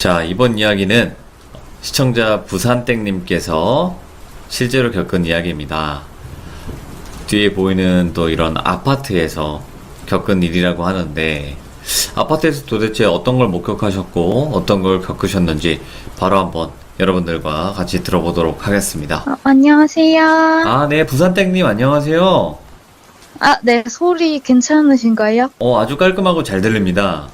자, 이번 이야기는 시청자 부산땡님께서 실제로 겪은 이야기입니다. 뒤에 보이는 또 이런 아파트에서 겪은 일이라고 하는데, 아파트에서 도대체 어떤 걸 목격하셨고 어떤 걸 겪으셨는지 바로 한번 여러분들과 같이 들어보도록 하겠습니다. 안녕하세요. 아, 네, 부산땡님 안녕하세요. 네, 소리 괜찮으신가요? 아주 깔끔하고 잘 들립니다.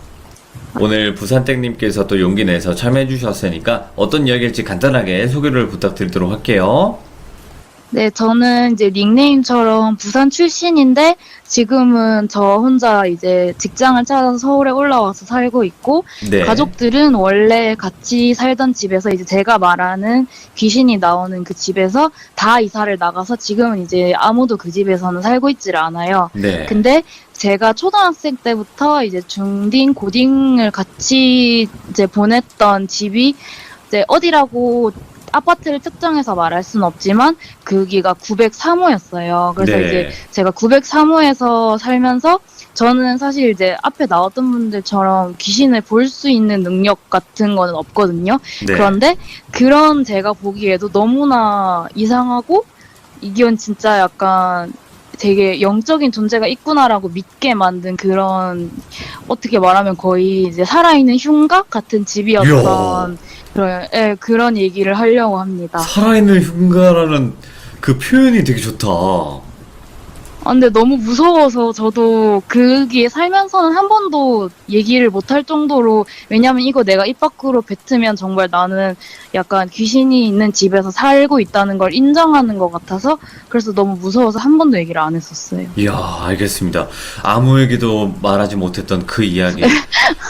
오늘 부산땡님께서 또 용기 내서 참여해 주셨으니까 어떤 이야기일지 간단하게 소개를 부탁드리도록 할게요. 네, 저는 이제 닉네임처럼 부산 출신인데 지금은 저 혼자 이제 직장을 찾아서 서울에 올라와서 살고 있고, 네. 가족들은 원래 같이 살던 집에서 이제 제가 말하는 귀신이 나오는 그 집에서 다 이사를 나가서 지금은 이제 아무도 그 집에서는 살고 있지를 않아요. 네. 근데 제가 초등학생 때부터 이제 중딩, 고딩을 같이 이제 보냈던 집이 이제 어디라고 아파트를 특정해서 말할 수는 없지만 거기가 903호였어요. 그래서 네. 이제 제가 903호에서 살면서 저는 사실 이제 앞에 나왔던 분들처럼 귀신을 볼 수 있는 능력 같은 거는 없거든요. 네. 그런데 그런 제가 보기에도 너무나 이상하고 이건 진짜 약간 되게 영적인 존재가 있구나라고 믿게 만든 그런, 어떻게 말하면 거의 이제 살아있는 흉각 같은 집이었던 그런 얘기를 하려고 합니다. 살아있는 흉가라는 그 표현이 되게 좋다. 근데 너무 무서워서 저도 거기에 살면서는 한 번도 얘기를 못할 정도로, 왜냐면 이거 내가 입 밖으로 뱉으면 정말 나는 약간 귀신이 있는 집에서 살고 있다는 걸 인정하는 것 같아서, 그래서 너무 무서워서 한 번도 얘기를 안 했었어요. 이야, 알겠습니다. 아무에게도 말하지 못했던 그 이야기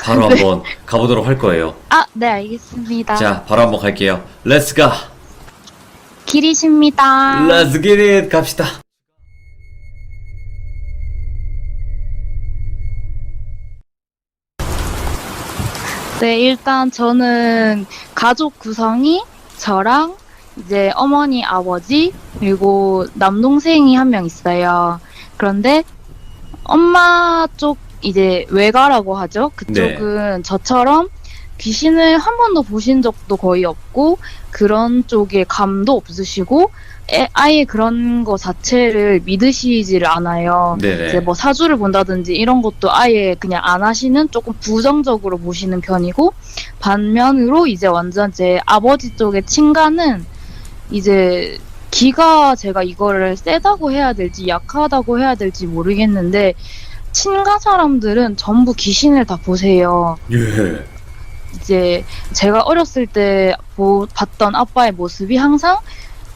바로 한번 가보도록 할 거예요. 네, 알겠습니다. 자, 바로 한번 갈게요. Let's go! 길이십니다. Let's get it! 갑시다. 네, 일단 저는 가족 구성이 저랑 이제 어머니, 아버지, 그리고 남동생이 한 명 있어요. 그런데 엄마 쪽 이제 외가라고 하죠. 그쪽은 저처럼 귀신을 한 번도 보신 적도 거의 없고 그런 쪽에 감도 없으시고 아예 그런 거 자체를 믿으시지를 않아요. 네네. 이제 뭐 사주를 본다든지 이런 것도 아예 그냥 안 하시는, 조금 부정적으로 보시는 편이고, 반면으로 이제 완전 제 아버지 쪽의 친가는 이제 기가, 제가 이거를 세다고 해야 될지 약하다고 해야 될지 모르겠는데 친가 사람들은 전부 귀신을 다 보세요. 예. 이제 제가 어렸을 때 봤던 아빠의 모습이 항상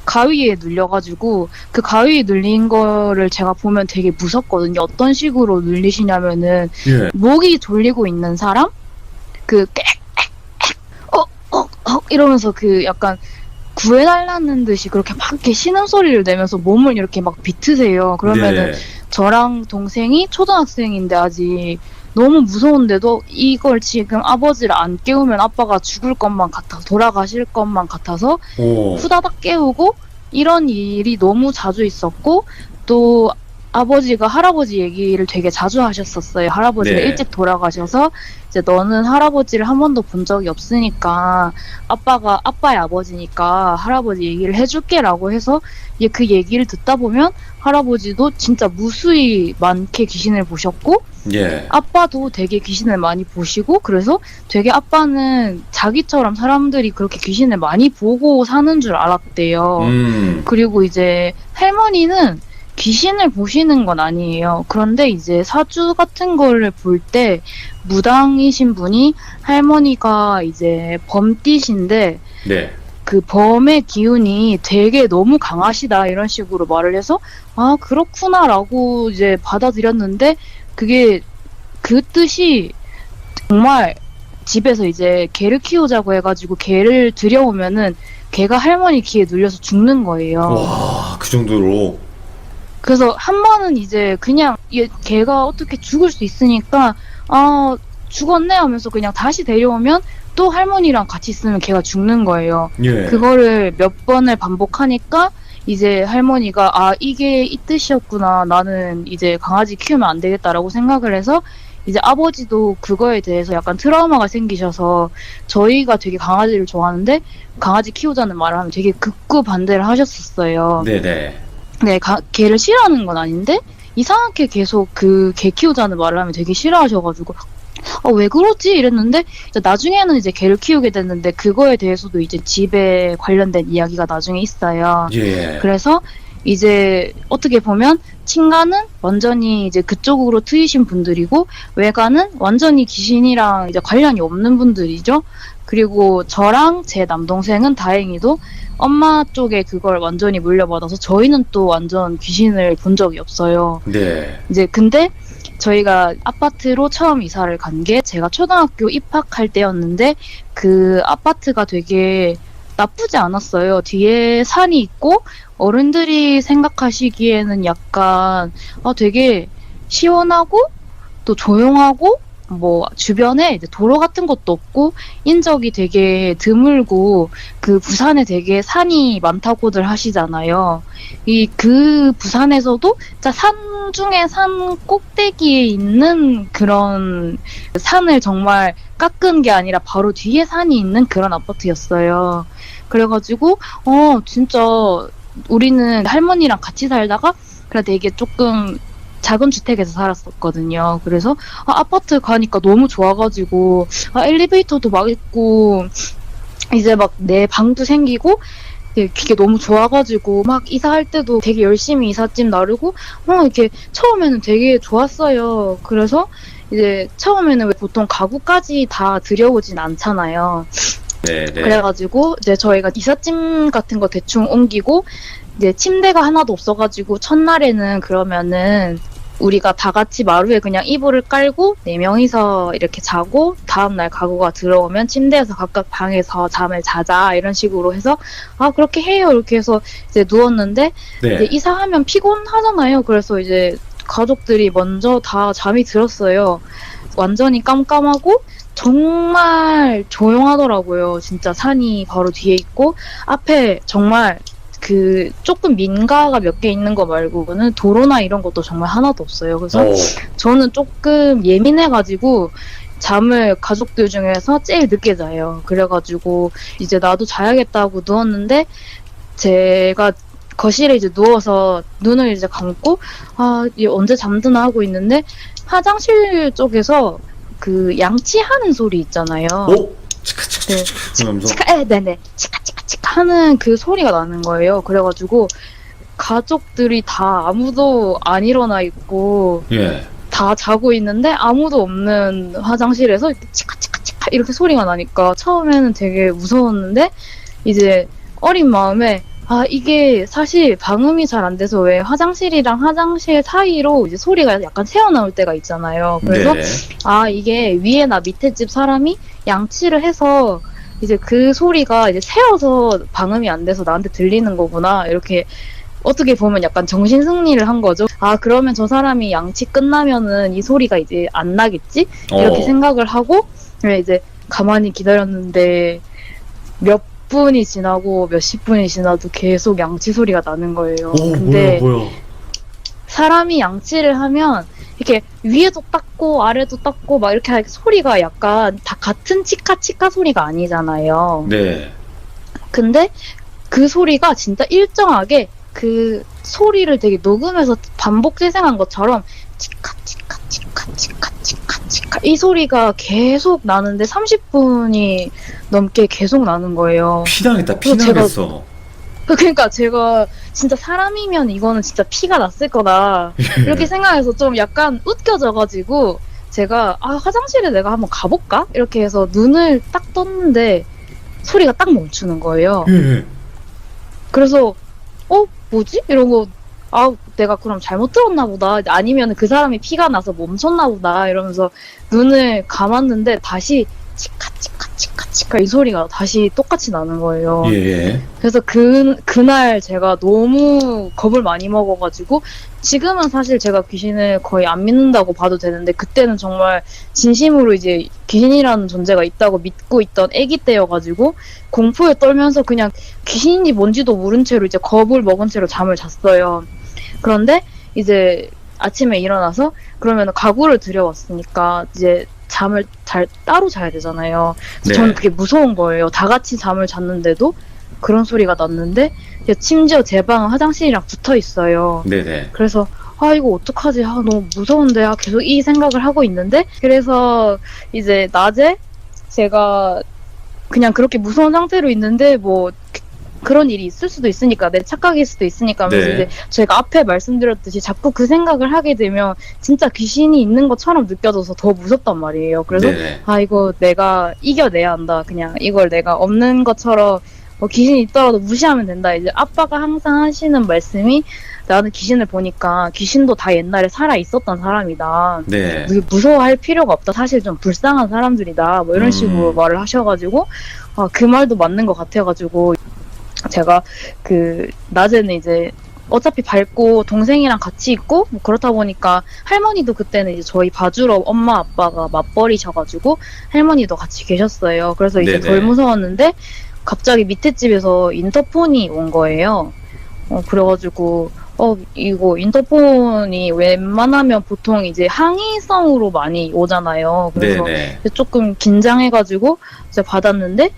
가위에 눌려가지고, 그 가위에 눌린 거를 제가 보면 되게 무섭거든요. 어떤 식으로 눌리시냐면은 예. 목이 졸리고 있는 사람, 그 이러면서 그 약간 구해달라는 듯이 그렇게 막 이렇게 신음소리를 내면서 몸을 이렇게 막 비트세요. 그러면은 네. 저랑 동생이 초등학생인데 아직 너무 무서운데도 이걸 지금 아버지를 안 깨우면 아빠가 죽을 것만 같아서, 돌아가실 것만 같아서 오. 후다닥 깨우고, 이런 일이 너무 자주 있었고, 또 아버지가 할아버지 얘기를 되게 자주 하셨었어요. 할아버지가 네. 일찍 돌아가셔서 이제 너는 할아버지를 한 번도 본 적이 없으니까 아빠가 아빠의 아버지니까 할아버지 얘기를 해줄게라고 해서, 그 얘기를 듣다 보면 할아버지도 진짜 무수히 많게 귀신을 보셨고 예. 아빠도 되게 귀신을 많이 보시고, 그래서 되게 아빠는 자기처럼 사람들이 그렇게 귀신을 많이 보고 사는 줄 알았대요. 그리고 이제 할머니는 귀신을 보시는 건 아니에요. 그런데 이제 사주 같은 거를 볼 때 무당이신 분이 할머니가 이제 범띠신데 네. 그 범의 기운이 되게 너무 강하시다 이런 식으로 말을 해서 그렇구나라고 이제 받아들였는데, 그게 그 뜻이 정말 집에서 이제 개를 키우자고 해가지고 개를 들여오면은 개가 할머니 귀에 눌려서 죽는 거예요. 와, 그 정도로. 그래서 한 번은 이제 그냥 걔가 어떻게 죽을 수 있으니까 죽었네 하면서 그냥 다시 데려오면 또 할머니랑 같이 있으면 걔가 죽는 거예요. 예. 그거를 몇 번을 반복하니까 이제 할머니가 이게 이 뜻이었구나, 나는 이제 강아지 키우면 안 되겠다라고 생각을 해서 이제 아버지도 그거에 대해서 약간 트라우마가 생기셔서 저희가 되게 강아지를 좋아하는데 강아지 키우자는 말을 하면 되게 극구 반대를 하셨었어요. 네네. 네, 개를 싫어하는 건 아닌데 이상하게 계속 그 개 키우자는 말을 하면 되게 싫어하셔가지고 왜 그러지? 이랬는데 이제 나중에는 이제 개를 키우게 됐는데 그거에 대해서도 이제 집에 관련된 이야기가 나중에 있어요. 예. 그래서 이제 어떻게 보면 친가는 완전히 이제 그쪽으로 트이신 분들이고 외가는 완전히 귀신이랑 이제 관련이 없는 분들이죠. 그리고 저랑 제 남동생은 다행히도 엄마 쪽에 그걸 완전히 물려받아서 저희는 또 완전 귀신을 본 적이 없어요. 네. 이제 근데 저희가 아파트로 처음 이사를 간 게 제가 초등학교 입학할 때였는데 그 아파트가 되게 나쁘지 않았어요. 뒤에 산이 있고 어른들이 생각하시기에는 약간 되게 시원하고 또 조용하고 뭐 주변에 이제 도로 같은 것도 없고 인적이 되게 드물고 그 부산에 되게 산이 많다고들 하시잖아요. 그 부산에서도 진짜 산 중에 산 꼭대기에 있는 그런 산을 정말 깎은 게 아니라 바로 뒤에 산이 있는 그런 아파트였어요. 그래가지고 진짜 우리는 할머니랑 같이 살다가 그래 되게 조금 작은 주택에서 살았었거든요. 그래서 아파트 가니까 너무 좋아가지고 엘리베이터도 막 있고 이제 막 내 방도 생기고 그게 너무 좋아가지고 막 이사할 때도 되게 열심히 이삿짐 나르고 이렇게 처음에는 되게 좋았어요. 그래서 이제 처음에는 왜 보통 가구까지 다 들여오진 않잖아요. 네네. 그래가지고 이제 저희가 이삿짐 같은 거 대충 옮기고 이제 침대가 하나도 없어가지고 첫날에는 그러면은 우리가 다 같이 마루에 그냥 이불을 깔고 4명이서 이렇게 자고 다음날 가구가 들어오면 침대에서 각각 방에서 잠을 자자 이런 식으로 해서 그렇게 해요 이렇게 해서 이제 누웠는데 네. 이제 이사하면 피곤하잖아요. 그래서 이제 가족들이 먼저 다 잠이 들었어요. 완전히 깜깜하고 정말 조용하더라고요. 진짜 산이 바로 뒤에 있고 앞에 정말 그 조금 민가가 몇 개 있는 거 말고는 도로나 이런 것도 정말 하나도 없어요. 그래서 저는 조금 예민해가지고 잠을 가족들 중에서 제일 늦게 자요. 그래가지고 이제 나도 자야겠다고 누웠는데 제가 거실에 이제 누워서 눈을 이제 감고 얘 언제 잠드나 하고 있는데 화장실 쪽에서 그 양치하는 소리 있잖아요. 네네. 치카치카치카 하는 그 소리가 나는 거예요. 그래가지고 가족들이 다 아무도 안 일어나 있고 다 자고 있는데 아무도 없는 화장실에서 치카치카치카 이렇게 소리가 나니까 처음에는 되게 무서웠는데 이제 어린 마음에 이게 사실 방음이 잘 안 돼서 왜 화장실이랑 화장실 사이로 이제 소리가 약간 새어나올 때가 있잖아요. 그래서 이게 위에나 밑에 집 사람이 양치를 해서 이제 그 소리가 이제 새어서 방음이 안 돼서 나한테 들리는 거구나. 이렇게 어떻게 보면 약간 정신승리를 한 거죠. 그러면 저 사람이 양치 끝나면은 이 소리가 이제 안 나겠지? 이렇게 생각을 하고 이제 가만히 기다렸는데 몇 분이 지나고 몇십 분이 지나도 계속 양치 소리가 나는 거예요. 근데 뭐야. 사람이 양치를 하면 이렇게 위에도 닦고 아래도 닦고 막 이렇게 소리가 약간 다 같은 치카치카 소리가 아니잖아요. 네. 근데 그 소리가 진짜 일정하게 그 소리를 되게 녹음해서 반복 재생한 것처럼 치카치카치카치카치카 이 소리가 계속 나는데 30분이 넘게 계속 나는 거예요. 피나겠다. 피나겠어. 그러니까 제가 진짜 사람이면 이거는 진짜 피가 났을 거다 이렇게 생각해서 좀 약간 웃겨져가지고 제가 화장실에 내가 한번 가볼까? 이렇게 해서 눈을 딱 떴는데 소리가 딱 멈추는 거예요. 그래서 뭐지? 이러고 내가 그럼 잘못 들었나 보다. 아니면 그 사람이 피가 나서 멈췄나 보다. 이러면서 눈을 감았는데 다시 치카치카치카치카 이 소리가 다시 똑같이 나는 거예요. 그래서 그날 제가 너무 겁을 많이 먹어가지고 지금은 사실 제가 귀신을 거의 안 믿는다고 봐도 되는데 그때는 정말 진심으로 이제 귀신이라는 존재가 있다고 믿고 있던 아기 때여가지고 공포에 떨면서 그냥 귀신인지 뭔지도 모른 채로 이제 겁을 먹은 채로 잠을 잤어요. 그런데 이제 아침에 일어나서 그러면 가구를 들여왔으니까 이제 잠을 따로 자야 되잖아요. 네. 저는 그게 무서운 거예요. 다 같이 잠을 잤는데도 그런 소리가 났는데 심지어 제 방은 화장실이랑 붙어 있어요. 네네. 그래서 이거 어떡하지? 너무 무서운데 계속 이 생각을 하고 있는데 그래서 이제 낮에 제가 그냥 그렇게 무서운 상태로 있는데 뭐 그런 일이 있을 수도 있으니까 내 착각일 수도 있으니까 하면서 네. 이제 제가 앞에 말씀드렸듯이 자꾸 그 생각을 하게 되면 진짜 귀신이 있는 것처럼 느껴져서 더 무섭단 말이에요. 그래서 네네. 이거 내가 이겨내야 한다. 그냥 이걸 내가 없는 것처럼 귀신이 있더라도 무시하면 된다. 이제 아빠가 항상 하시는 말씀이 나는 귀신을 보니까 귀신도 다 옛날에 살아 있었던 사람이다. 네. 무서워할 필요가 없다. 사실 좀 불쌍한 사람들이다. 뭐 이런 식으로 말을 하셔가지고 그 말도 맞는 것 같아가지고 제가 낮에는 이제 어차피 밝고 동생이랑 같이 있고 뭐 그렇다 보니까 할머니도 그때는 이제 저희 봐주러 엄마 아빠가 맞벌이셔가지고 할머니도 같이 계셨어요. 그래서 이제 네네. 덜 무서웠는데 갑자기 밑에 집에서 인터폰이 온 거예요. 그래가지고 이거 인터폰이 웬만하면 보통 이제 항의성으로 많이 오잖아요. 그래서 네네. 조금 긴장해가지고 이제 받았는데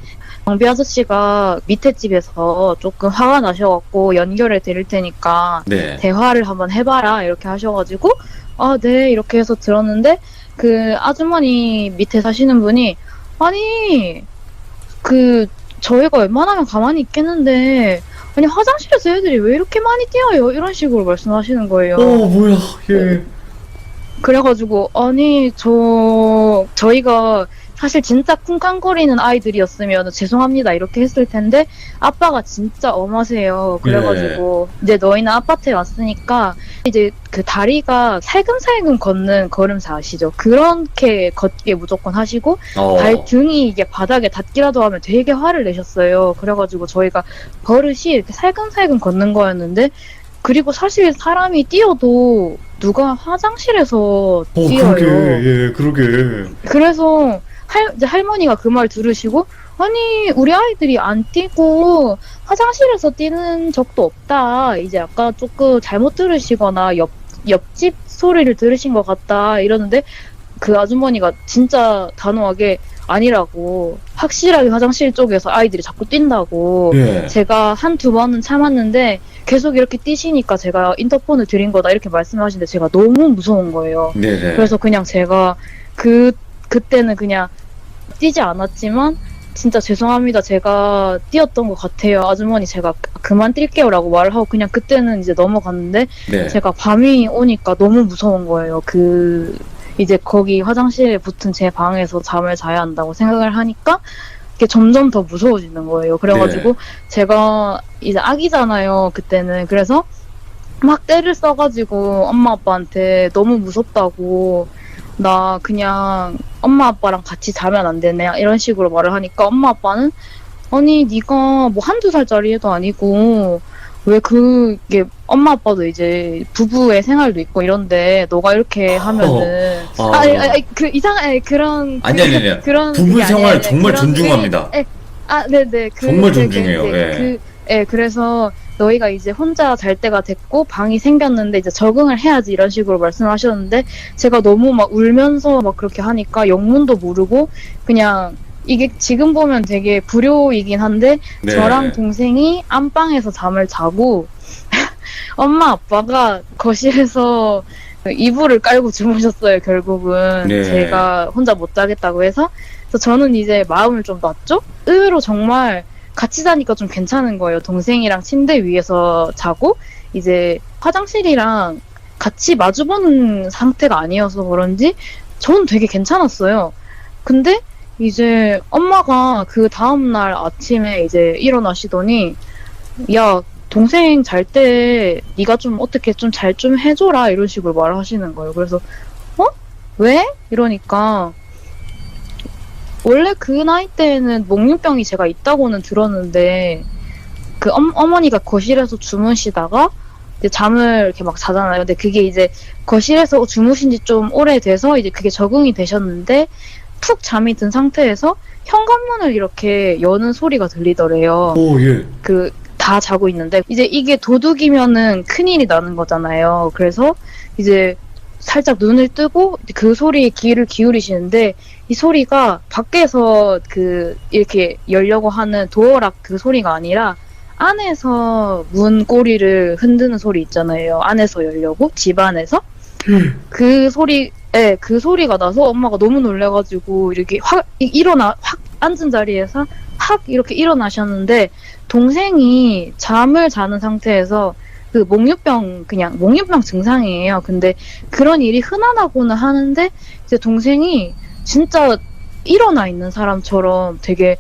경비 아저씨가 밑에 집에서 조금 화가 나셔갖고 연결해 드릴 테니까 네. 대화를 한번 해봐라 이렇게 하셔가지고 네 이렇게 해서 들었는데 그 아주머니 밑에 사시는 분이 아니 저희가 웬만하면 가만히 있겠는데 아니 화장실에서 애들이 왜 이렇게 많이 뛰어요? 이런 식으로 말씀하시는 거예요. 뭐야, 예. 그래가지고 아니 저희가 사실 진짜 쿵쾅거리는 아이들이었으면 죄송합니다 이렇게 했을 텐데 아빠가 진짜 엄하세요. 그래가지고 이제 너희는 아파트에 왔으니까 이제 그 다리가 살금살금 걷는 걸음사 아시죠? 그렇게 걷게 무조건 하시고 발등이 이게 바닥에 닿기라도 하면 되게 화를 내셨어요. 그래가지고 저희가 버릇이 이렇게 살금살금 걷는 거였는데 그리고 사실 사람이 뛰어도 누가 화장실에서 뛰어요. 그러게, 예, 그러게. 그래서 이제 할머니가 그 말 들으시고 아니 우리 아이들이 안 뛰고 화장실에서 뛰는 적도 없다. 이제 아까 조금 잘못 들으시거나 옆집 소리를 들으신 것 같다 이러는데 그 아주머니가 진짜 단호하게 아니라고 확실하게 화장실 쪽에서 아이들이 자꾸 뛴다고 예. 제가 한두 번은 참았는데 계속 이렇게 뛰시니까 제가 인터폰을 드린 거다 이렇게 말씀하시는데 제가 너무 무서운 거예요. 네네. 그래서 그냥 제가 그때는 그냥 뛰지 않았지만 진짜 죄송합니다. 제가 뛰었던 것 같아요. 아주머니 제가 그만 뛸게요 라고 말을 하고 그냥 그때는 이제 넘어갔는데 네. 제가 밤이 오니까 너무 무서운 거예요. 이제 거기 화장실에 붙은 제 방에서 잠을 자야 한다고 생각을 하니까 이게 점점 더 무서워지는 거예요. 그래가지고 네. 제가 이제 아기잖아요. 그때는. 그래서 막 떼를 써가지고 엄마 아빠한테 너무 무섭다고 나 그냥 엄마 아빠랑 같이 자면 안 되네 이런 식으로 말을 하니까 엄마 아빠는 아니 네가 뭐 한두 살짜리 애도 아니고 왜 그게 엄마 아빠도 이제 부부의 생활도 있고 이런데 너가 이렇게 하면은 그런 아니요. 그런 부부 그게 생활 아니에요. 정말 그런 존중합니다. 네네 정말 존중해요. 그래서 너희가 이제 혼자 잘 때가 됐고 방이 생겼는데 이제 적응을 해야지 이런 식으로 말씀하셨는데 제가 너무 막 울면서 막 그렇게 하니까 영문도 모르고 그냥 이게 지금 보면 되게 불효이긴 한데 네. 저랑 동생이 안방에서 잠을 자고 엄마 아빠가 거실에서 이불을 깔고 주무셨어요. 결국은 네. 제가 혼자 못 자겠다고 해서 그래서 저는 이제 마음을 좀 놨죠. 의외로 정말 같이 자니까 좀 괜찮은 거예요. 동생이랑 침대 위에서 자고 이제 화장실이랑 같이 마주보는 상태가 아니어서 그런지 저는 되게 괜찮았어요. 근데 이제 엄마가 그 다음날 아침에 이제 일어나시더니 야 동생 잘 때 네가 좀 어떻게 좀 잘 좀 해줘라 이런 식으로 말을 하시는 거예요. 그래서 왜? 이러니까 원래 그 나이 때에는 목류병이 제가 있다고는 들었는데 그 어머니가 거실에서 주무시다가 이제 잠을 이렇게 막 자잖아요. 근데 그게 이제 거실에서 주무신 지 좀 오래돼서 이제 그게 적응이 되셨는데 푹 잠이 든 상태에서 현관문을 이렇게 여는 소리가 들리더래요. 예. 다 자고 있는데 이제 이게 도둑이면은 큰일이 나는 거잖아요. 그래서 이제 살짝 눈을 뜨고 그 소리에 귀를 기울이시는데 이 소리가 밖에서 그 이렇게 열려고 하는 도어락 그 소리가 아니라 안에서 문 꼬리를 흔드는 소리 있잖아요. 안에서 열려고 집 안에서 그 소리, 그 소리가 나서 엄마가 너무 놀래가지고 이렇게 확 앉은 자리에서 확 이렇게 일어나셨는데 동생이 잠을 자는 상태에서 그 몽유병 증상이에요. 근데 그런 일이 흔하다고는 하는데 이제 동생이 진짜 일어나 있는 사람처럼 되게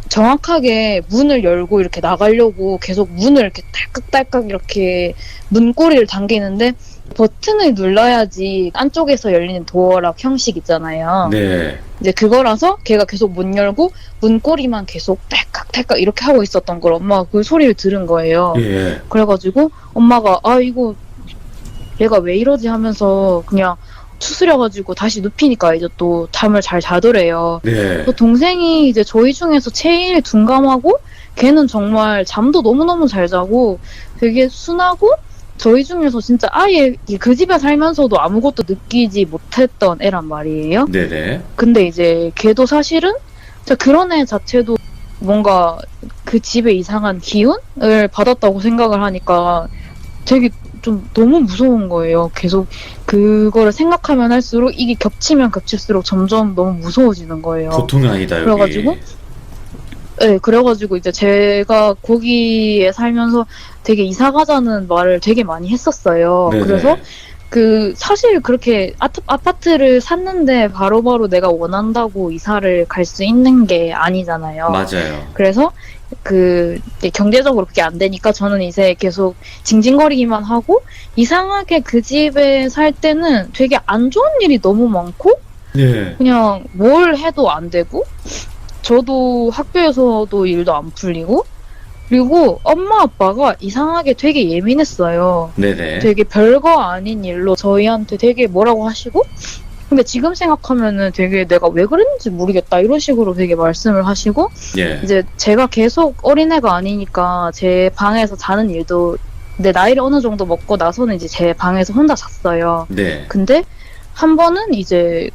정확하게 문을 열고 이렇게 나가려고 계속 문을 이렇게 딸깍딸깍 이렇게 문고리를 당기는데 버튼을 눌러야지 안쪽에서 열리는 도어락 형식 있잖아요. 네. 이제 그거라서 걔가 계속 문 열고 문고리만 계속 딸깍딸깍 이렇게 하고 있었던 걸 엄마가 그 소리를 들은 거예요. 예. 그래가지고 엄마가 이거 얘가 왜 이러지 하면서 그냥 추스려가지고 다시 눕히니까 이제 또 잠을 잘 자더래요. 네. 또 동생이 이제 저희 중에서 제일 둔감하고 걔는 정말 잠도 너무너무 잘 자고 되게 순하고 저희 중에서 진짜 아예 그 집에 살면서도 아무것도 느끼지 못했던 애란 말이에요. 네네. 근데 이제 걔도 사실은 그런 애 자체도 뭔가 그 집에 이상한 기운을 받았다고 생각을 하니까 되게 좀 너무 무서운 거예요. 계속 그거를 생각하면 할수록 이게 겹치면 겹칠수록 점점 너무 무서워지는 거예요. 보통이 아니다 여기. 그래가지고 네, 그래가지고 이제 제가 거기에 살면서 되게 이사 가자는 말을 되게 많이 했었어요. 네네. 그래서 그 사실 그렇게 아파트를 샀는데 바로바로 내가 원한다고 이사를 갈 수 있는 게 아니잖아요. 맞아요. 그래서 그 이제 경제적으로 그게 안 되니까 저는 이제 계속 징징거리기만 하고 이상하게 그 집에 살 때는 되게 안 좋은 일이 너무 많고 예. 그냥 뭘 해도 안 되고 저도 학교에서도 일도 안 풀리고 그리고 엄마 아빠가 이상하게 되게 예민했어요. 네네. 되게 별거 아닌 일로 저희한테 되게 뭐라고 하시고 근데 지금 생각하면은 되게 내가 왜 그랬는지 모르겠다 이런 식으로 되게 말씀을 하시고 예. 이제 제가 계속 어린애가 아니니까 제 방에서 자는 일도 내 나이를 어느 정도 먹고 나서는 이제 제 방에서 혼자 잤어요. 네. 근데 한 번은 이제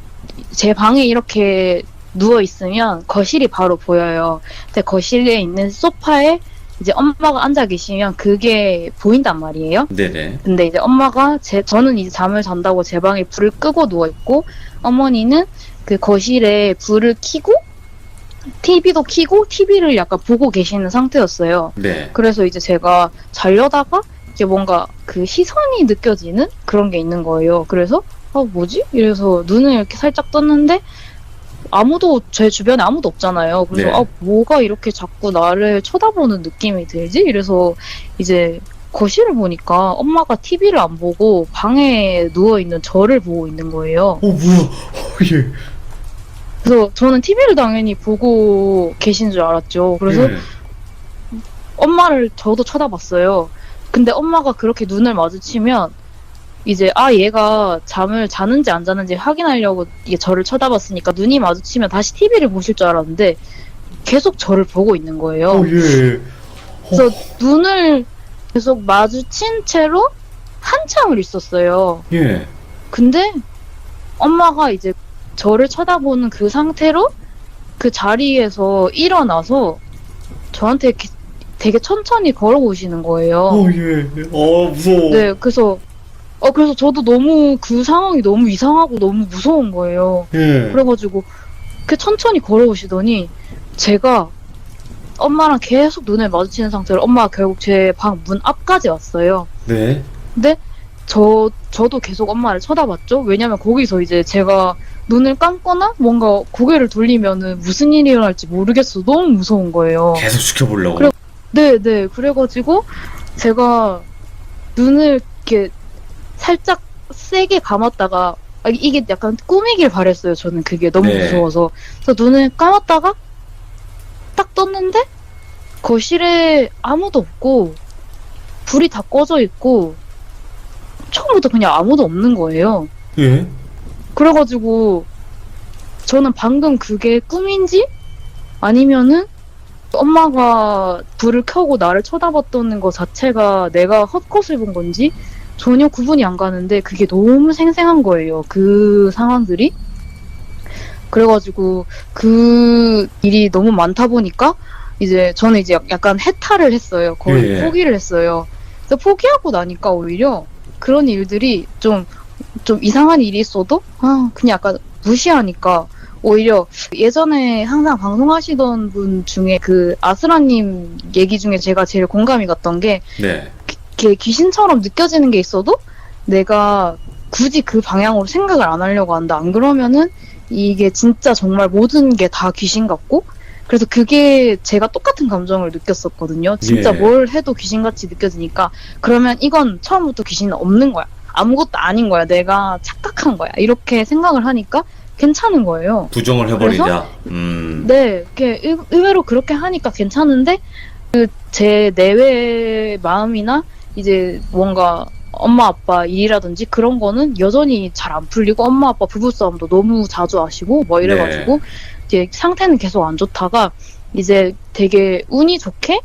제 방에 이렇게 누워 있으면 거실이 바로 보여요. 근데 거실에 있는 소파에 이제 엄마가 앉아 계시면 그게 보인단 말이에요. 네네. 근데 이제 엄마가 저는 이제 잠을 잔다고 제 방에 불을 끄고 누워 있고 어머니는 그 거실에 불을 켜고 TV도 켜고 TV를 약간 보고 계시는 상태였어요. 네. 그래서 이제 제가 자려다가 이게 뭔가 그 시선이 느껴지는 그런 게 있는 거예요. 그래서 뭐지? 이래서 눈을 이렇게 살짝 떴는데 아무도 제 주변에 아무도 없잖아요. 그래서 네. 뭐가 이렇게 자꾸 나를 쳐다보는 느낌이 들지? 이래서 이제 거실을 보니까 엄마가 TV를 안 보고 방에 누워 있는 저를 보고 있는 거예요. 뭐야? 예. 그래서 저는 TV를 당연히 보고 계신 줄 알았죠. 그래서 예. 엄마를 저도 쳐다봤어요. 근데 엄마가 그렇게 눈을 마주치면 이제 얘가 잠을 자는지 안 자는지 확인하려고 이게 저를 쳐다봤으니까 눈이 마주치면 다시 TV를 보실 줄 알았는데 계속 저를 보고 있는 거예요. 예. 그래서 눈을 계속 마주친 채로 한참을 있었어요. 예. 근데 엄마가 이제 저를 쳐다보는 그 상태로 그 자리에서 일어나서 저한테 이렇게 되게 천천히 걸어오시는 거예요. 예. 무서워. 네, 그래서 저도 너무 그 상황이 너무 이상하고 너무 무서운 거예요. 예. 그래가지고 그 천천히 걸어오시더니 제가 엄마랑 계속 눈을 마주치는 상태로 엄마가 결국 제 방 문 앞까지 왔어요. 네. 근데 저도 계속 엄마를 쳐다봤죠. 왜냐면 거기서 이제 제가 눈을 감거나 뭔가 고개를 돌리면은 무슨 일이 일어날지 모르겠어. 너무 무서운 거예요. 계속 지켜보려고. 그래. 네. 그래가지고 제가 눈을 이렇게 살짝 세게 감았다가 이게 약간 꿈이길 바랬어요. 저는 그게 너무 네. 무서워서. 그래서 눈을 감았다가 딱 떴는데 거실에 아무도 없고 불이 다 꺼져 있고 처음부터 그냥 아무도 없는 거예요. 예. 그래가지고 저는 방금 그게 꿈인지 아니면은 엄마가 불을 켜고 나를 쳐다봤던 것 자체가 내가 헛것을 본 건지 전혀 구분이 안 가는데 그게 너무 생생한 거예요. 그 상황들이. 그래가지고 그 일이 너무 많다 보니까 이제 저는 이제 약간 해탈을 했어요. 거의 예. 포기를 했어요. 그래서 포기하고 나니까 오히려 그런 일들이 좀 이상한 일이 있어도 그냥 약간 무시하니까 오히려 예전에 항상 방송하시던 분 중에 그 아스라님 얘기 중에 제가 제일 공감이 갔던 게 네. 이렇게 귀신처럼 느껴지는 게 있어도 내가 굳이 그 방향으로 생각을 안 하려고 한다. 안 그러면은 이게 진짜 정말 모든 게 다 귀신 같고 그래서 그게 제가 똑같은 감정을 느꼈었거든요. 진짜 예. 뭘 해도 귀신같이 느껴지니까 그러면 이건 처음부터 귀신은 없는 거야. 아무것도 아닌 거야. 내가 착각한 거야. 이렇게 생각을 하니까 괜찮은 거예요. 부정을 해버리자. 네, 이렇게 의외로 그렇게 하니까 괜찮은데 그 제 내외 마음이나 이제 뭔가 엄마 아빠 일이라든지 그런 거는 여전히 잘 안 풀리고 엄마 아빠 부부싸움도 너무 자주 하시고 뭐 이래가지고 이제 상태는 계속 안 좋다가 이제 되게 운이 좋게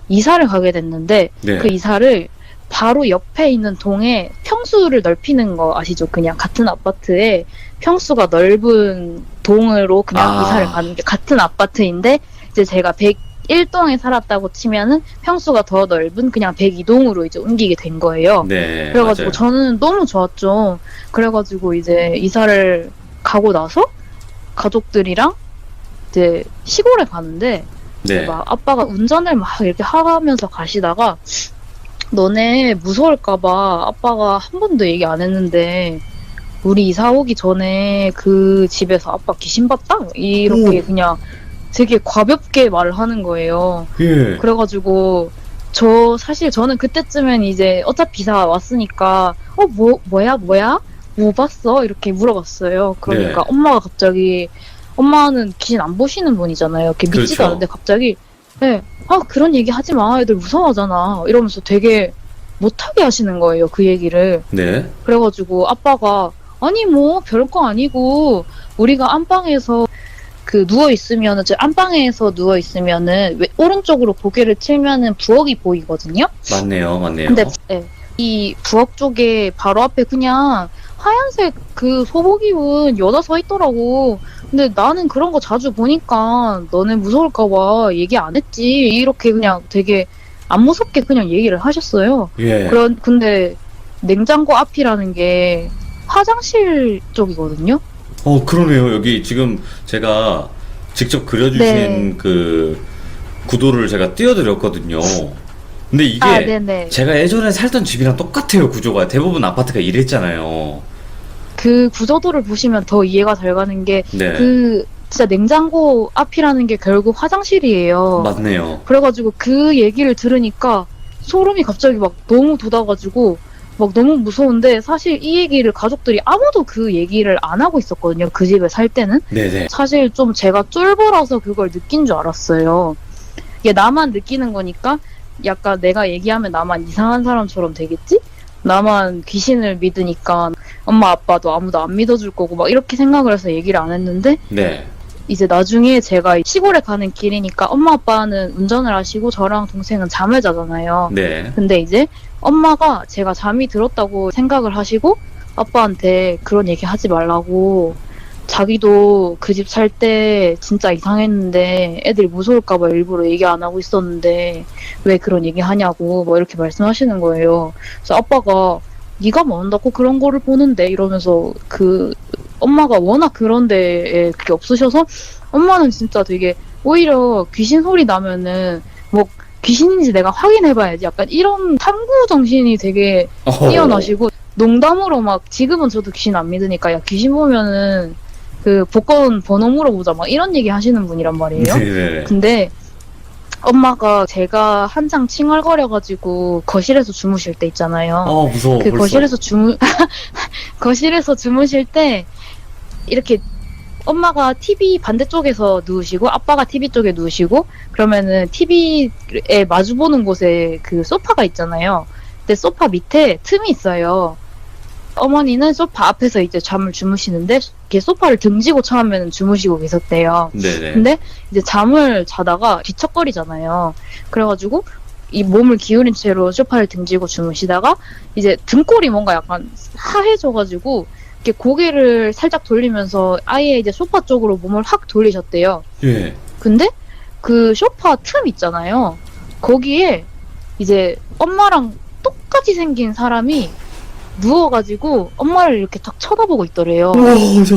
이사를 가게 됐는데 네. 그 이사를 바로 옆에 있는 동에 평수를 넓히는 거 아시죠? 그냥 같은 아파트에 평수가 넓은 동으로 그냥 이사를 가는 게 같은 아파트인데 이제 제가 101동에 살았다고 치면은 평수가 더 넓은 그냥 102동으로 이제 옮기게 된 거예요. 네. 그래가지고 맞아요. 저는 너무 좋았죠. 그래가지고 이제 이사를 가고 나서 가족들이랑 이제 시골에 가는데 네. 막 아빠가 운전을 막 이렇게 하면서 가시다가 너네 무서울까봐 아빠가 한 번도 얘기 안 했는데 우리 이사 오기 전에 그 집에서 아빠 귀신 봤다? 이렇게 그냥 되게 가볍게 말을 하는 거예요. 예. 그래가지고 사실 저는 그때쯤엔 이제 어차피 이사 왔으니까 뭐야? 뭐 봤어? 이렇게 물어봤어요. 그러니까 엄마가 갑자기 엄마는 귀신 안 보시는 분이잖아요. 이렇게 믿지도 그렇죠. 않는데 갑자기 네, 그런 얘기 하지 마. 애들 무서워하잖아. 이러면서 되게 못하게 하시는 거예요. 그 얘기를. 네. 그래가지고 아빠가 아니 뭐 별거 아니고 우리가 안방에서 누워있으면은 안방에서 누워있으면은 오른쪽으로 고개를 틀면은 부엌이 보이거든요. 맞네요. 근데 이 부엌 쪽에 바로 앞에 그냥 하얀색 그 소복 입은 여자 서 있더라고. 근데 나는 그런 거 자주 보니까 너네 무서울까봐 얘기 안 했지. 이렇게 그냥 되게 안 무섭게 그냥 얘기를 하셨어요. 예. 근데 냉장고 앞이라는 게 화장실 쪽이거든요. 그러네요. 여기 지금 제가 직접 그려주신 그 구도를 제가 띄워드렸거든요. 근데 이게 네네. 제가 예전에 살던 집이랑 똑같아요. 구조가. 대부분 아파트가 이랬잖아요. 그 구조도를 보시면 더 이해가 잘 가는 게 네. 진짜 냉장고 앞이라는 게 결국 화장실이에요. 맞네요. 그래가지고 그 얘기를 들으니까 소름이 갑자기 막 너무 돋아가지고 막 너무 무서운데 사실 이 얘기를 가족들이 아무도 그 얘기를 안 하고 있었거든요. 그 집에 살 때는. 네네. 사실 좀 제가 쫄보라서 그걸 느낀 줄 알았어요. 이게 나만 느끼는 거니까 약간 내가 얘기하면 나만 이상한 사람처럼 되겠지? 나만 귀신을 믿으니까 엄마 아빠도 아무도 안 믿어줄 거고 막 이렇게 생각을 해서 얘기를 안 했는데 네. 이제 나중에 제가 시골에 가는 길이니까 엄마 아빠는 운전을 하시고 저랑 동생은 잠을 자잖아요. 네. 근데 이제 엄마가 제가 잠이 들었다고 생각을 하시고 아빠한테 그런 얘기 하지 말라고 자기도 그 집 살 때 진짜 이상했는데 애들이 무서울까봐 일부러 얘기 안 하고 있었는데 왜 그런 얘기 하냐고 뭐 이렇게 말씀하시는 거예요. 그래서 아빠가 네가 뭐 한다고 그런 거를 보는데 이러면서 엄마가 워낙 그런 데에 그게 없으셔서 엄마는 진짜 되게 오히려 귀신 소리 나면은 뭐 귀신인지 내가 확인해봐야지 약간 이런 탐구 정신이 되게 뛰어나시고 농담으로 막 지금은 저도 귀신 안 믿으니까 야 귀신 보면은 복권 번호 물어보자 막 이런 얘기 하시는 분이란 말이에요. 네네. 근데 엄마가 제가 한창 칭얼거려가지고 거실에서 주무실 때 있잖아요. 무서워. 벌써. 거실에서 주무실 때 이렇게 엄마가 TV 반대쪽에서 누우시고 아빠가 TV 쪽에 누우시고 그러면은 TV에 마주보는 곳에 그 소파가 있잖아요. 근데 소파 밑에 틈이 있어요. 어머니는 소파 앞에서 이제 잠을 주무시는데 이렇게 소파를 등지고 처음에는 주무시고 계셨대요. 네네. 근데 이제 잠을 자다가 뒤척거리잖아요. 그래가지고 이 몸을 기울인 채로 소파를 등지고 주무시다가 이제 등골이 뭔가 약간 하해져가지고 이렇게 고개를 살짝 돌리면서 아예 이제 소파 쪽으로 몸을 확 돌리셨대요. 예. 근데 그 소파 틈 있잖아요. 거기에 이제 엄마랑 똑같이 생긴 사람이 누워가지고 엄마를 이렇게 딱 쳐다보고 있더래요. 그래서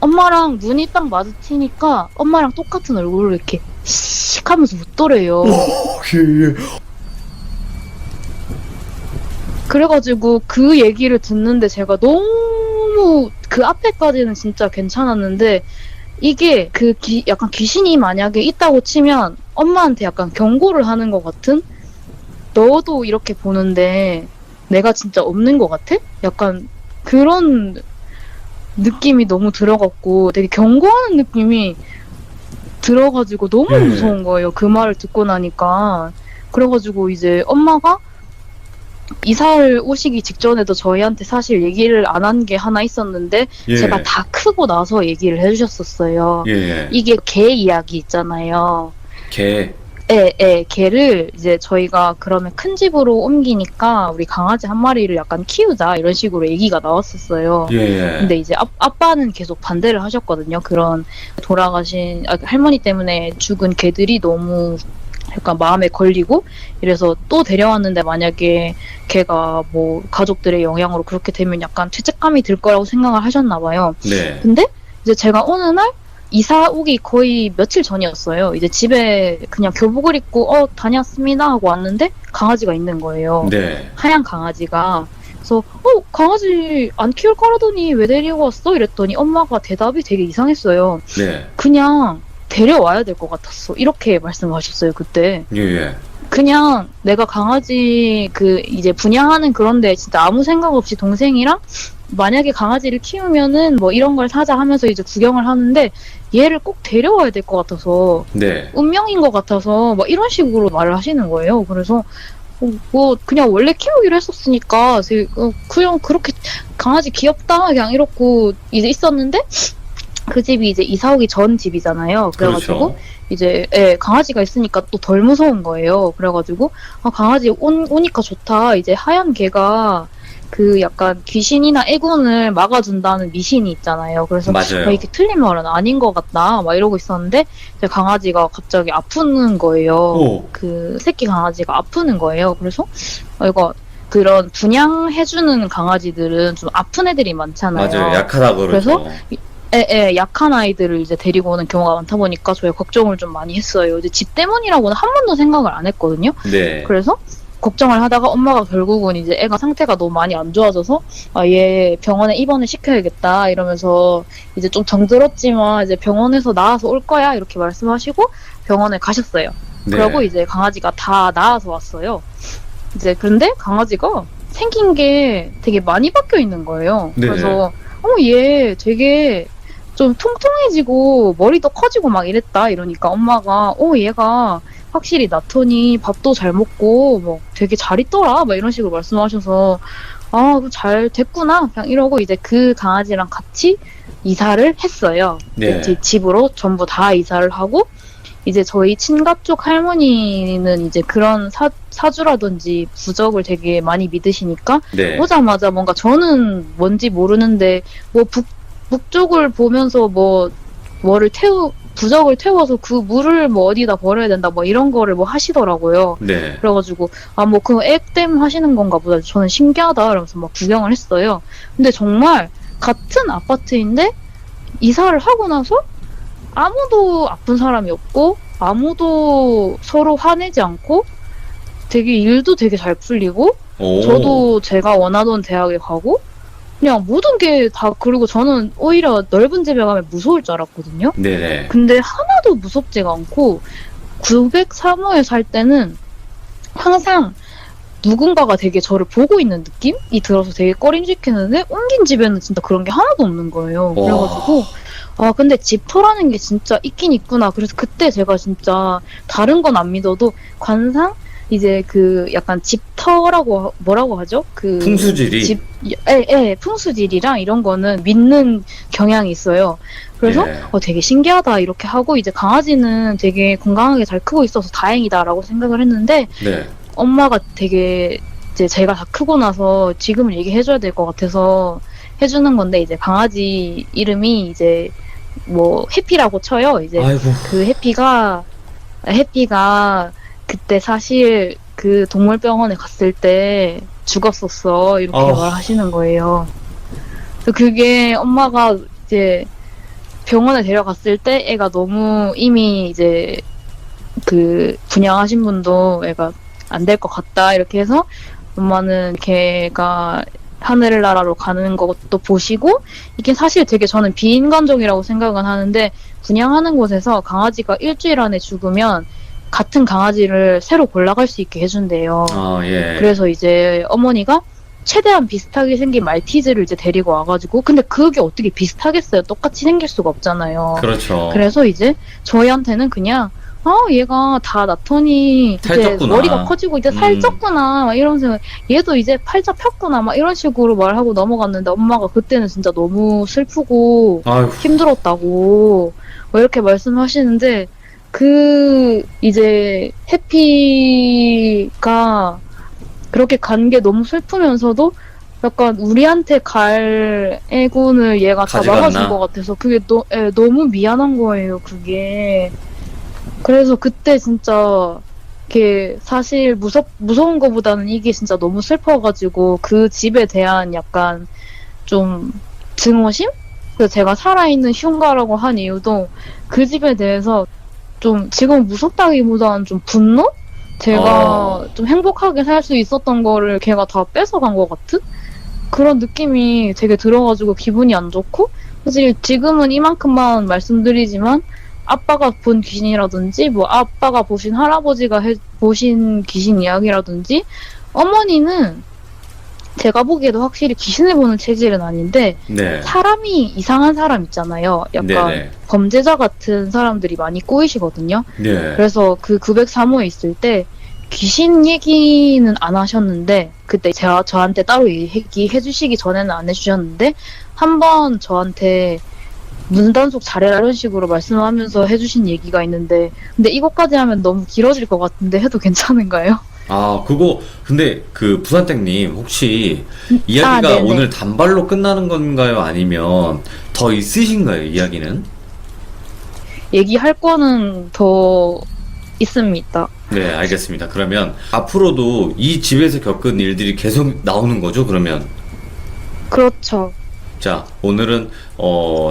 엄마랑 눈이 딱 마주치니까 엄마랑 똑같은 얼굴을 이렇게 씩 하면서 웃더래요. 예. 그래가지고 그 얘기를 듣는데 제가 너무 그 앞에까지는 진짜 괜찮았는데 이게 그 약간 귀신이 만약에 있다고 치면 엄마한테 약간 경고를 하는 것 같은? 너도 이렇게 보는데 내가 진짜 없는 것 같아? 약간 그런 느낌이 너무 들어갔고 되게 경고하는 느낌이 들어가지고 너무 네. 무서운 거예요. 그 말을 듣고 나니까. 그래가지고 이제 엄마가 이사를 오시기 직전에도 저희한테 사실 얘기를 안 한 게 하나 있었는데 예. 제가 다 크고 나서 얘기를 해주셨었어요. 예. 이게 개 이야기 있잖아요. 개. 개를 이제 저희가 그러면 큰 집으로 옮기니까 우리 강아지 한 마리를 약간 키우자 이런 식으로 얘기가 나왔었어요. 예. 근데 이제 아빠는 계속 반대를 하셨거든요. 그런 돌아가신 할머니 때문에 죽은 개들이 너무 약간 마음에 걸리고 이래서 또 데려왔는데 만약에 걔가 뭐 가족들의 영향으로 그렇게 되면 약간 죄책감이 들 거라고 생각을 하셨나 봐요. 네. 근데 이제 제가 어느 날 이사 오기 거의 며칠 전이었어요. 이제 집에 그냥 교복을 입고 다녔습니다 하고 왔는데 강아지가 있는 거예요. 네. 하얀 강아지가. 그래서 강아지 안 키울 거라더니 왜 데리고 왔어? 이랬더니 엄마가 대답이 되게 이상했어요. 네. 그냥 데려와야 될 것 같았어. 이렇게 말씀하셨어요, 그때. 예. 그냥 내가 강아지 이제 분양하는 그런데 진짜 아무 생각 없이 동생이랑 만약에 강아지를 키우면은 뭐 이런 걸 사자 하면서 이제 구경을 하는데 얘를 꼭 데려와야 될 것 같아서 네. 운명인 것 같아서 막 이런 식으로 말을 하시는 거예요. 그래서 뭐 그냥 원래 키우기로 했었으니까 그냥 그렇게 강아지 귀엽다 그냥 이렇고 이제 있었는데 그 집이 이제 이사 오기 전 집이잖아요. 그래가지고 그렇죠. 이제 강아지가 있으니까 또 덜 무서운 거예요. 그래가지고 강아지 오니까 좋다. 이제 하얀 개가 그 약간 귀신이나 애군을 막아준다는 미신이 있잖아요. 그래서 맞아요. 이게 틀린 말은 아닌 것 같다. 막 이러고 있었는데 이제 강아지가 갑자기 아프는 거예요. 오. 그 새끼 강아지가 아프는 거예요. 그래서 이거 그런 분양해주는 강아지들은 좀 아픈 애들이 많잖아요. 맞아요. 약하다고 그러죠. 약한 아이들을 이제 데리고 오는 경우가 많다 보니까 저희가 걱정을 좀 많이 했어요. 이제 집 때문이라고는 한 번도 생각을 안 했거든요. 네. 그래서 걱정을 하다가 엄마가 결국은 이제 애가 상태가 너무 많이 안 좋아져서 얘 병원에 입원을 시켜야겠다 이러면서 이제 좀 정들었지만 이제 병원에서 나와서 올 거야 이렇게 말씀하시고 병원에 가셨어요. 네. 그리고 이제 강아지가 다 나와서 왔어요. 이제 그런데 강아지가 생긴 게 되게 많이 바뀌어 있는 거예요. 네. 그래서 얘 되게 좀 통통해지고 머리도 커지고 막 이랬다 이러니까 엄마가 얘가 확실히 낳더니 밥도 잘 먹고 뭐 되게 잘 있더라 막 이런 식으로 말씀하셔서 잘 됐구나 그냥 이러고 이제 그 강아지랑 같이 이사를 했어요. 네. 제 집으로 전부 다 이사를 하고 이제 저희 친가 쪽 할머니는 이제 그런 사주라든지 부적을 되게 많이 믿으시니까 네. 오자마자 뭔가 저는 뭔지 모르는데 뭐 북쪽을 보면서 뭐를 부적을 태워서 그 물을 뭐 어디다 버려야 된다 뭐 이런 거를 뭐 하시더라고요. 네. 그래가지고 뭐 그 액땜 하시는 건가 보다. 저는 신기하다 이러면서 막 구경을 했어요. 근데 정말 같은 아파트인데 이사를 하고 나서 아무도 아픈 사람이 없고 아무도 서로 화내지 않고 되게 일도 되게 잘 풀리고 오. 저도 제가 원하던 대학에 가고 그냥 모든 게 다 그리고 저는 오히려 넓은 집에 가면 무서울 줄 알았거든요. 네네. 근데 하나도 무섭지가 않고 903호에 살 때는 항상 누군가가 되게 저를 보고 있는 느낌이 들어서 되게 꺼림직했는데 옮긴 집에는 진짜 그런 게 하나도 없는 거예요. 와. 그래가지고 근데 집터라는 게 진짜 있긴 있구나. 그래서 그때 제가 진짜 다른 건 안 믿어도 관상 이제 그 약간 집터 터라고 뭐라고 하죠? 그 풍수질이. 집, 풍수질이랑 이런 거는 믿는 경향이 있어요. 그래서 예. 되게 신기하다 이렇게 하고 이제 강아지는 되게 건강하게 잘 크고 있어서 다행이다라고 생각을 했는데 네. 엄마가 되게 이제 제가 다 크고 나서 지금은 얘기해줘야 될 것 같아서 해주는 건데 이제 강아지 이름이 이제 뭐 해피라고 쳐요. 이제 아이고. 그 해피가 그때 사실 그 동물병원에 갔을 때 죽었었어 이렇게 아. 말하시는 거예요. 그래서 그게 엄마가 이제 병원에 데려갔을 때 애가 너무 이미 이제 그 분양하신 분도 애가 안 될 것 같다 이렇게 해서 엄마는 걔가 하늘나라로 가는 것도 보시고 이게 사실 되게 저는 비인간적이라고 생각은 하는데 분양하는 곳에서 강아지가 일주일 안에 죽으면 같은 강아지를 새로 골라갈 수 있게 해준대요. 아, 예. 그래서 이제 어머니가 최대한 비슷하게 생긴 말티즈를 이제 데리고 와가지고 근데 그게 어떻게 비슷하겠어요? 똑같이 생길 수가 없잖아요. 그렇죠. 그래서 이제 저희한테는 그냥 얘가 다 낳더니 이제 살쪘구나. 머리가 커지고 이제 살쪘구나 막 이러면서 얘도 이제 팔자 폈구나 막 이런 식으로 말하고 넘어갔는데 엄마가 그때는 진짜 너무 슬프고 아이고. 힘들었다고 뭐 이렇게 말씀하시는데 그 이제 해피가 그렇게 간 게 너무 슬프면서도 약간 우리한테 갈 애군을 얘가 다 가져갔나? 막아준 것 같아서 그게 너무 미안한 거예요 그게. 그래서 그때 진짜 이게 사실 무서운 거보다는 이게 진짜 너무 슬퍼가지고 그 집에 대한 약간 좀 증오심? 그래서 제가 살아있는 흉가라고 한 이유도 그 집에 대해서 좀 지금 무섭다기보다는 좀 분노? 제가 좀 행복하게 살 수 있었던 거를 걔가 다 뺏어간 것 같은? 그런 느낌이 되게 들어가지고 기분이 안 좋고 사실 지금은 이만큼만 말씀드리지만 아빠가 본 귀신이라든지 뭐 아빠가 보신 할아버지가 보신 귀신 이야기라든지 어머니는 제가 보기에도 확실히 귀신을 보는 체질은 아닌데 네. 사람이 이상한 사람 있잖아요. 약간 네네. 범죄자 같은 사람들이 많이 꼬이시거든요. 네. 그래서 그 903호에 있을 때 귀신 얘기는 안 하셨는데 그때 제가 저한테 따로 얘기해 주시기 전에는 안 해주셨는데 한번 저한테 문단속 잘해라 이런 식으로 말씀하면서 해주신 얘기가 있는데 근데 이것까지 하면 너무 길어질 것 같은데 해도 괜찮은가요? 아, 그거, 근데 그 부산땡님, 혹시 이야기가 네네. 오늘 단발로 끝나는 건가요? 아니면 더 있으신가요? 이야기는? 얘기할 거는 더 있습니다. 네, 알겠습니다. 그러면 앞으로도 이 집에서 겪은 일들이 계속 나오는 거죠, 그러면? 그렇죠. 자, 오늘은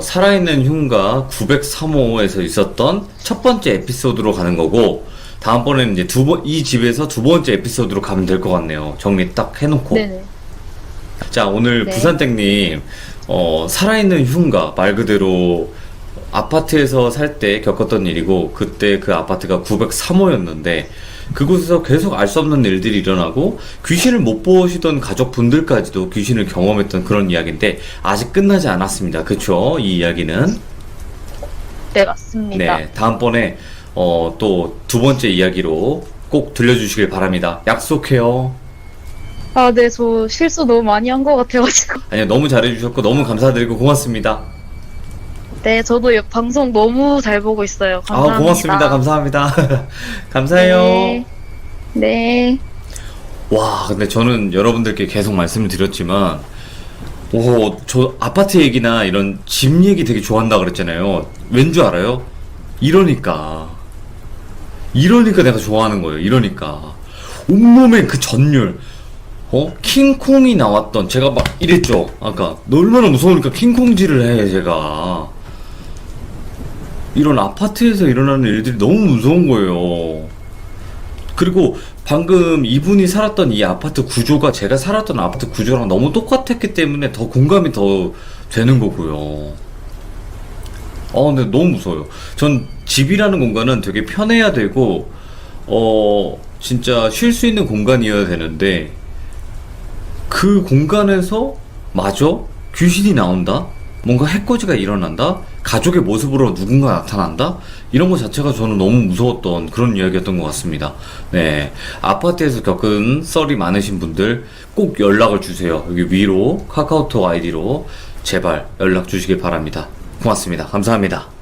살아있는 흉가 903호에서 있었던 첫 번째 에피소드로 가는 거고 다음번에는 이제 이 집에서 두 번째 에피소드로 가면 될 것 같네요. 정리 딱 해놓고. 네네. 자, 오늘 네. 부산땡님 살아있는 흉가 말 그대로 아파트에서 살 때 겪었던 일이고 그때 그 아파트가 903호였는데 그곳에서 계속 알 수 없는 일들이 일어나고 귀신을 못 보시던 가족분들까지도 귀신을 경험했던 그런 이야기인데 아직 끝나지 않았습니다. 그쵸? 이 이야기는. 네, 맞습니다. 네, 다음번에 또 두 번째 이야기로 꼭 들려주시길 바랍니다. 약속해요. 아, 네, 저 실수 너무 많이 한 것 같아가지고. 아니요, 너무 잘해주셨고 너무 감사드리고 고맙습니다. 네, 저도 방송 너무 잘 보고 있어요. 감사합니다. 아, 고맙습니다. 감사합니다. 감사해요. 네. 네. 와, 근데 저는 여러분들께 계속 말씀을 드렸지만, 저 아파트 얘기나 이런 집 얘기 되게 좋아한다 그랬잖아요. 왠 줄 알아요? 이러니까 내가 좋아하는 거예요. 이러니까. 온몸에 그 전율. 킹콩이 나왔던, 제가 막 이랬죠. 아까. 너 얼마나 무서우니까 킹콩질을 해, 제가. 이런 아파트에서 일어나는 일들이 너무 무서운 거예요. 그리고 방금 이분이 살았던 이 아파트 구조가 제가 살았던 아파트 구조랑 너무 똑같았기 때문에 더 공감이 더 되는 거고요. 근데 너무 무서워요. 전 집이라는 공간은 되게 편해야 되고, 진짜 쉴 수 있는 공간이어야 되는데, 그 공간에서 마저 귀신이 나온다? 뭔가 해코지가 일어난다? 가족의 모습으로 누군가 나타난다? 이런 것 자체가 저는 너무 무서웠던 그런 이야기였던 것 같습니다. 네. 아파트에서 겪은 썰이 많으신 분들 꼭 연락을 주세요. 여기 위로 카카오톡 아이디로 제발 연락 주시길 바랍니다. 고맙습니다. 감사합니다.